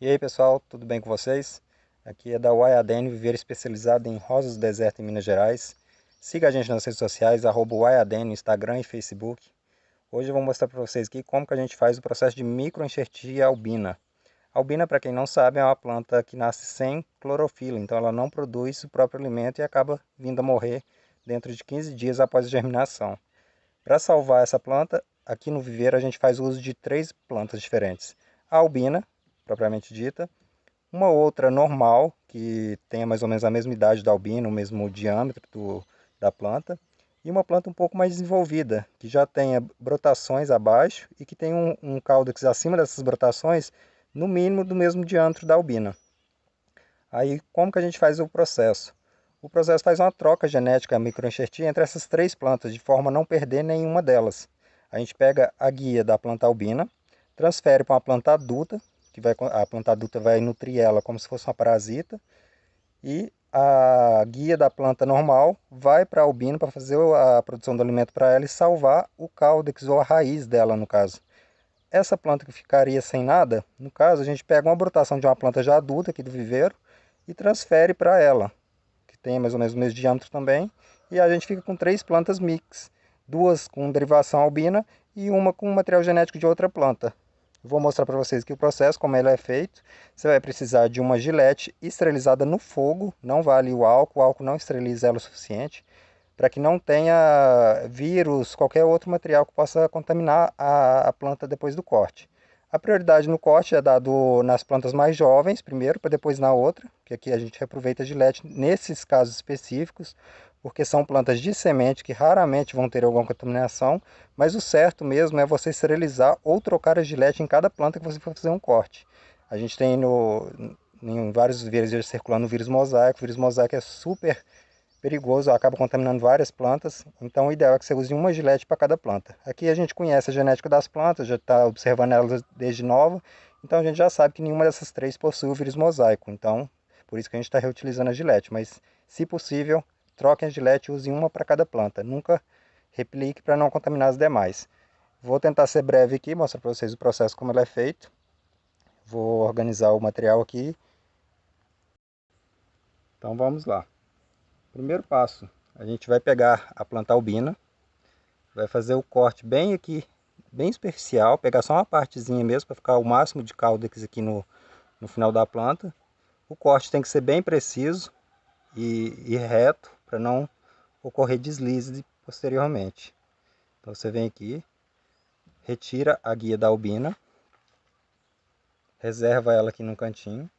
E aí pessoal, tudo bem com vocês? Aqui é da Waiadene, viveiro especializado em rosas do deserto em Minas Gerais. Siga a gente nas redes sociais, @Waiadene no Instagram e Facebook. Hoje eu vou mostrar para vocês aqui como que a gente faz o processo de microenxertia albina. Albina, para quem não sabe, é uma planta que nasce sem clorofila, então ela não produz o próprio alimento e acaba vindo a morrer dentro de 15 dias após a germinação. Para salvar essa planta, aqui no viveiro a gente faz uso de 3 plantas diferentes. A albina, propriamente dita, uma outra normal, que tenha mais ou menos a mesma idade da albina, o mesmo diâmetro da planta, e uma planta um pouco mais desenvolvida, que já tenha brotações abaixo e que tenha um caudex acima dessas brotações, no mínimo do mesmo diâmetro da albina. Aí, como que a gente faz o processo? O processo faz uma troca genética microenxertia entre essas 3 plantas, de forma a não perder nenhuma delas. A gente pega a guia da planta albina, transfere para uma planta adulta, a planta adulta vai nutrir ela como se fosse uma parasita, e a guia da planta normal vai para a albina para fazer a produção do alimento para ela e salvar o caudex ou a raiz dela, no caso. Essa planta que ficaria sem nada, no caso, a gente pega uma brotação de uma planta já adulta aqui do viveiro e transfere para ela, que tem mais ou menos o mesmo diâmetro também, e a gente fica com 3 plantas mix, 2 com derivação albina e uma com material genético de outra planta. Vou mostrar para vocês aqui o processo, como ele é feito. Você vai precisar de uma gilete esterilizada no fogo, não vale o álcool não esteriliza ela o suficiente, para que não tenha vírus, qualquer outro material que possa contaminar a planta depois do corte. A prioridade no corte é dado nas plantas mais jovens, primeiro, para depois na outra, que aqui a gente reaproveita a gilete nesses casos específicos, porque são plantas de semente que raramente vão ter alguma contaminação, mas o certo mesmo é você esterilizar ou trocar a gilete em cada planta que você for fazer um corte. A gente tem em vários vírus circulando o vírus mosaico é super perigoso, acaba contaminando várias plantas, então o ideal é que você use uma gilete para cada planta. Aqui a gente conhece a genética das plantas, já está observando elas desde nova, então a gente já sabe que nenhuma dessas 3 possui o vírus mosaico, então por isso que a gente está reutilizando a gilete, mas se possível, troquem a gilete e use uma para cada planta, nunca replique para não contaminar as demais. Vou tentar ser breve aqui, mostrar para vocês o processo como ele é feito, vou organizar o material aqui, então vamos lá. Primeiro passo, a gente vai pegar a planta albina, vai fazer o corte bem aqui, bem superficial, pegar só uma partezinha mesmo para ficar o máximo de caudex aqui no final da planta. O corte tem que ser bem preciso e reto para não ocorrer deslize posteriormente. Então você vem aqui, retira a guia da albina, reserva ela aqui no cantinho.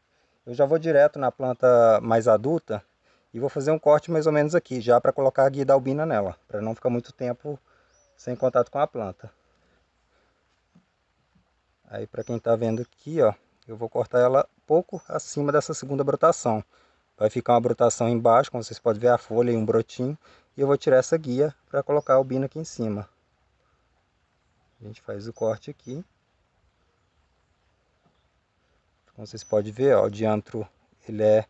Eu já vou direto na planta mais adulta e vou fazer um corte mais ou menos aqui, já para colocar a guia da albina nela, para não ficar muito tempo sem contato com a planta. Aí para quem está vendo aqui, ó, eu vou cortar ela pouco acima dessa segunda brotação. Vai ficar uma brotação embaixo, como vocês podem ver a folha e um brotinho. E eu vou tirar essa guia para colocar a albina aqui em cima. A gente faz o corte aqui. Como vocês podem ver, ó, o diâmetro ele é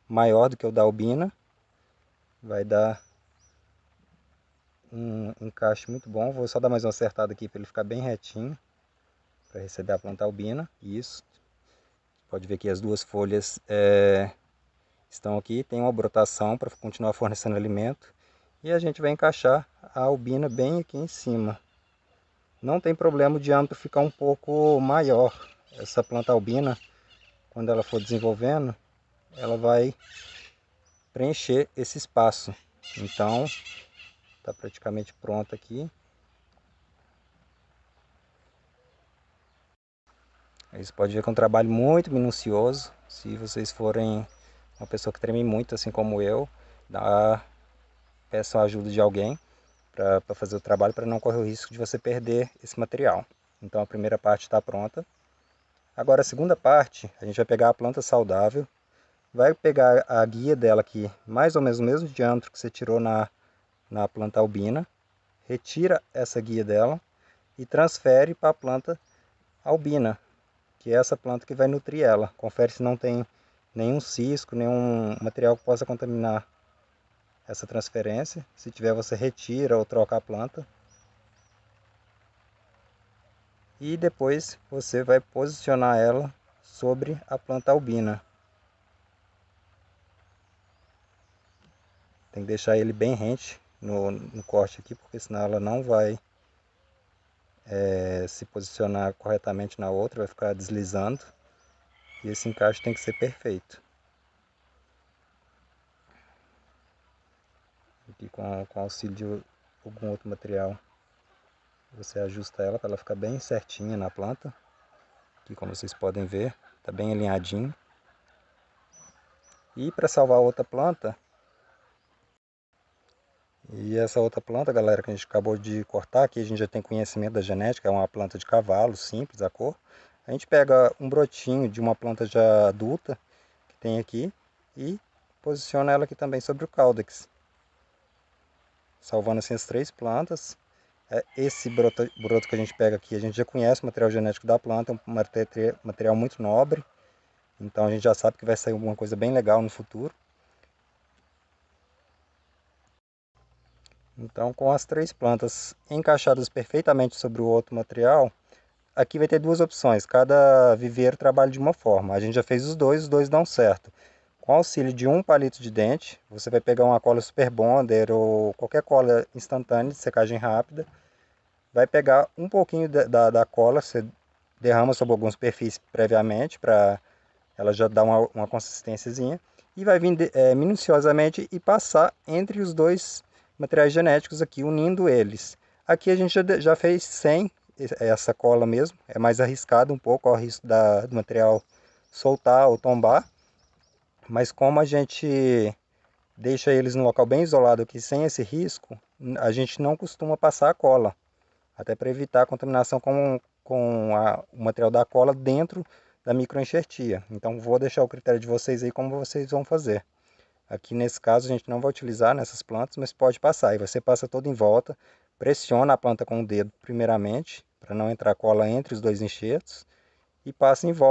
maior do que o da albina. Vai dar um encaixe muito bom. Vou só dar mais uma acertada aqui para ele ficar bem retinho, para receber a planta albina. Isso. Pode ver que as duas folhas estão aqui, tem uma brotação para continuar fornecendo alimento. E a gente vai encaixar a albina bem aqui em cima. Não tem problema o diâmetro ficar um pouco maior. Essa planta albina, quando ela for desenvolvendo, ela vai preencher esse espaço. Então, está praticamente pronta aqui. Aí você pode ver que é um trabalho muito minucioso. Se vocês forem uma pessoa que treme muito, assim como eu, peçam a ajuda de alguém para fazer o trabalho, para não correr o risco de você perder esse material. Então a primeira parte está pronta. Agora a segunda parte, a gente vai pegar a planta saudável, vai pegar a guia dela aqui, mais ou menos o mesmo diâmetro que você tirou na planta albina, retira essa guia dela e transfere para a planta albina, que é essa planta que vai nutrir ela. Confere se não tem nenhum cisco, nenhum material que possa contaminar essa transferência. Se tiver, você retira ou troca a planta. E depois você vai posicionar ela sobre a planta albina. Tem que deixar ele bem rente no corte aqui, porque senão ela não vai se posicionar corretamente na outra, vai ficar deslizando. E esse encaixe tem que ser perfeito. Aqui com auxílio de algum outro material, você ajusta ela para ela ficar bem certinha na planta. Aqui, como vocês podem ver, está bem alinhadinho. E para salvar a outra planta, e essa outra planta, galera, que a gente acabou de cortar, aqui a gente já tem conhecimento da genética, é uma planta de cavalo, simples a cor. A gente pega um brotinho de uma planta já adulta, que tem aqui, e posiciona ela aqui também sobre o caudex. Salvando assim as 3 plantas. Esse broto que a gente pega aqui, a gente já conhece o material genético da planta, é um material muito nobre. Então a gente já sabe que vai sair alguma coisa bem legal no futuro. Então, com as 3 plantas encaixadas perfeitamente sobre o outro material, aqui vai ter 2 opções. Cada viveiro trabalha de uma forma. A gente já fez os dois dão certo. Com auxílio de um palito de dente, você vai pegar uma cola Super Bonder ou qualquer cola instantânea de secagem rápida. Vai pegar um pouquinho da cola, você derrama sobre alguns perfis previamente, para ela já dar uma consistênciazinha. E vai vir minuciosamente e passar entre os 2 materiais genéticos aqui, unindo eles. Aqui a gente já fez sem essa cola mesmo, é mais arriscado um pouco, o risco do material soltar ou tombar. Mas como a gente deixa eles num local bem isolado aqui, sem esse risco, a gente não costuma passar a cola. Até para evitar a contaminação o material da cola dentro da microenxertia. Então vou deixar o critério de vocês aí como vocês vão fazer. Aqui nesse caso a gente não vai utilizar nessas plantas, mas pode passar. E você passa todo em volta, pressiona a planta com o dedo primeiramente, para não entrar cola entre os 2 enxertos, e passa em volta.